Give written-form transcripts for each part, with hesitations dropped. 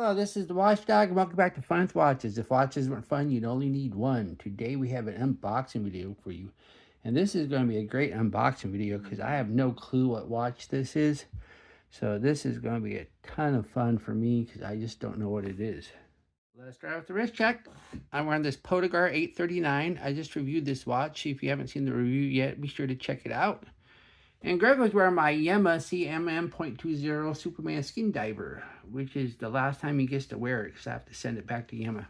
Hello, this is the Watchdog, and welcome back to Fun with Watches. If watches weren't fun, you'd only need one. Today we have an unboxing video for you. And this is going to be a great unboxing video because I have no clue what watch this is. So this is going to be a ton of fun for me because I just don't know what it is. Let's start with the wrist check. I'm wearing this Podagar 839. I just reviewed this watch. If you haven't seen the review yet, be sure to check it out. And Greg was wearing my Yema CMM.20 Superman Skin Diver, which is the last time he gets to wear it because I have to send it back to Yema.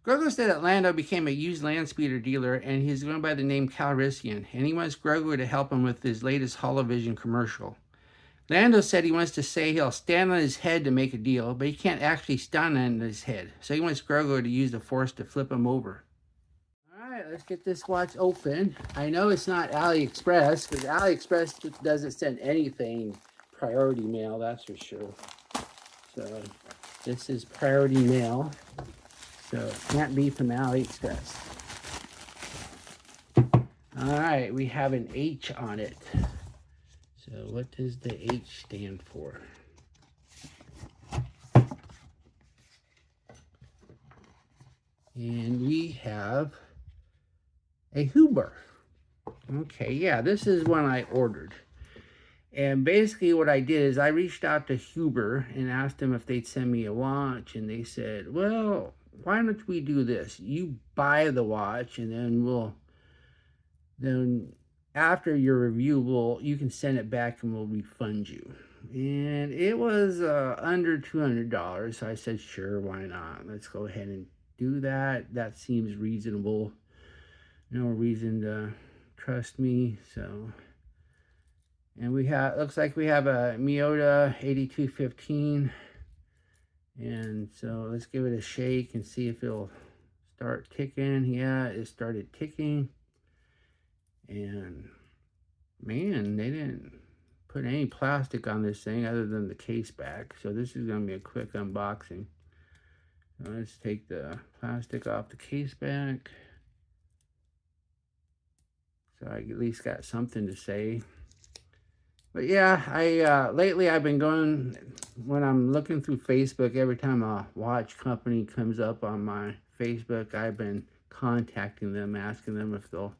Grego said that Lando became a used land speeder dealer and he's going by the name Calrissian, and he wants Grego to help him with his latest Holovision commercial. Lando said he wants to say he'll stand on his head to make a deal, but he can't actually stand on his head, so he wants Grego to use the Force to flip him over. Alright, let's get this watch open. I know it's not AliExpress, because AliExpress doesn't send anything priority mail, that's for sure. So, this is priority mail. So, it can't be from AliExpress. Alright, we have an H on it. So, what does the H stand for? And we have a Huber. Okay, yeah, this is one I ordered. And basically what I did is I reached out to Huber and asked them if they'd send me a watch, and they said, well, why don't we do this? You buy the watch, and then after your review, you can send it back and we'll refund you. And it was under $200, so I said, sure, why not? Let's go ahead and do that. That seems reasonable. No reason to trust me. So, and we have, looks like we have a Miyota 8215, and so let's give it a shake and see if it'll start ticking. Yeah, it started ticking, and man, they didn't put any plastic on this thing other than the case back, so this is going to be a quick unboxing. So let's take the plastic off the case back. So I at least got something to say. But yeah, lately I've been going, when I'm looking through Facebook, every time a watch company comes up on my Facebook, I've been contacting them, asking them if they'll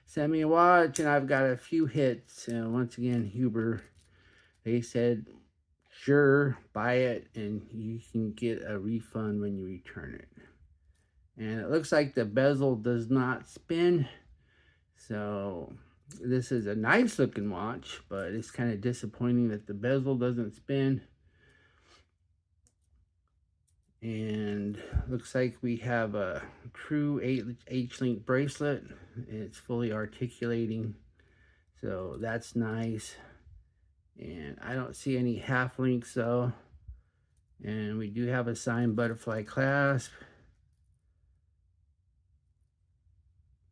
send me a watch, and I've got a few hits. And once again, Huber, they said, sure, buy it, and you can get a refund when you return it. And it looks like the bezel does not spin. So this is a nice looking watch, but it's kind of disappointing that the bezel doesn't spin. And looks like we have a true H-link bracelet. It's fully articulating, so that's nice. And I don't see any half links though. And we do have a signed butterfly clasp.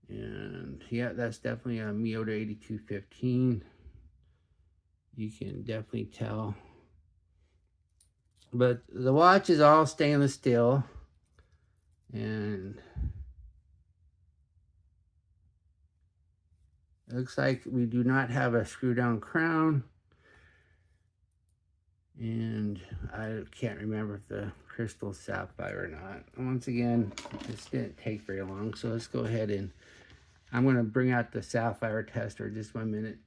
And yeah, that's definitely a Miyota 8215. You can definitely tell. But the watch is all stainless steel. And it looks like we do not have a screw down crown. And I can't remember if the crystal sapphire or not. Once again, this didn't take very long. So let's go ahead and I'm going to bring out the sapphire tester just 1 minute.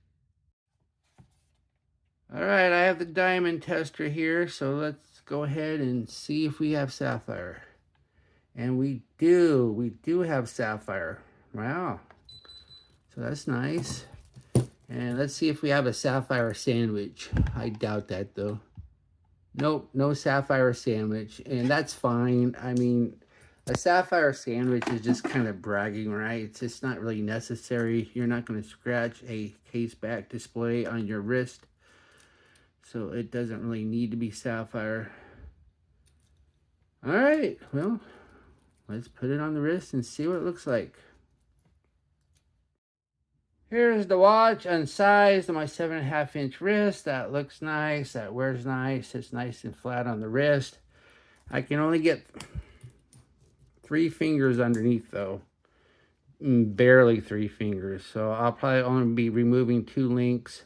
All right, I have the diamond tester here, so let's go ahead and see if we have sapphire. And we do have sapphire. Wow, so that's nice. And let's see if we have a sapphire sandwich. I doubt that though. Nope, no sapphire sandwich, and that's fine. I mean, a sapphire sandwich is just kind of bragging, right? It's just not really necessary. You're not going to scratch a case back display on your wrist, so it doesn't really need to be sapphire. All right, well, let's put it on the wrist and see what it looks like. Here's the watch unsized on my 7.5-inch wrist. That looks nice. That wears nice. It's nice and flat on the wrist. I can only get 3 fingers underneath though, barely 3 fingers, so I'll probably only be removing 2 links.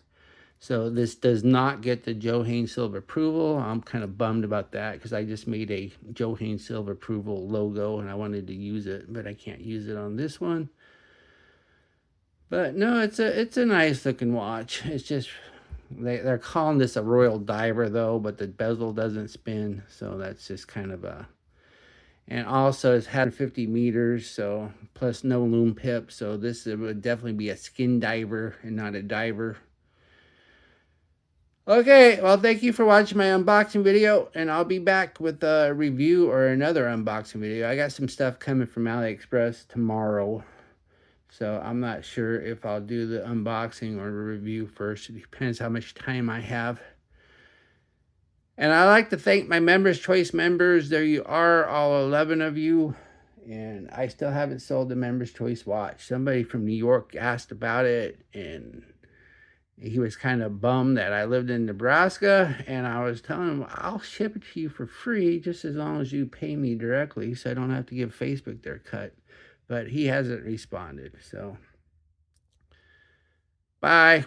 So this does not get the Joe Haynes Silver approval. I'm kind of bummed about that because I just made a Joe Haynes Silver approval logo and I wanted to use it, but I can't use it on this one. But no, it's a nice looking watch. It's just they're calling this a Royal Diver though, but the bezel doesn't spin, so that's just kind of a. And also it's had 50 meters, so plus no loom pip, so this would definitely be a skin diver and not a diver. Okay, well, thank you for watching my unboxing video, and I'll be back with a review or another unboxing video. I got some stuff coming from AliExpress tomorrow, so I'm not sure if I'll do the unboxing or the review first. It depends how much time I have. And I'd like to thank my Members Choice members. There you are, all 11 of you. And I still haven't sold the Members Choice watch. Somebody from New York asked about it, and he was kind of bummed that I lived in Nebraska, and I was telling him, I'll ship it to you for free just as long as you pay me directly so I don't have to give Facebook their cut. But he hasn't responded, so bye.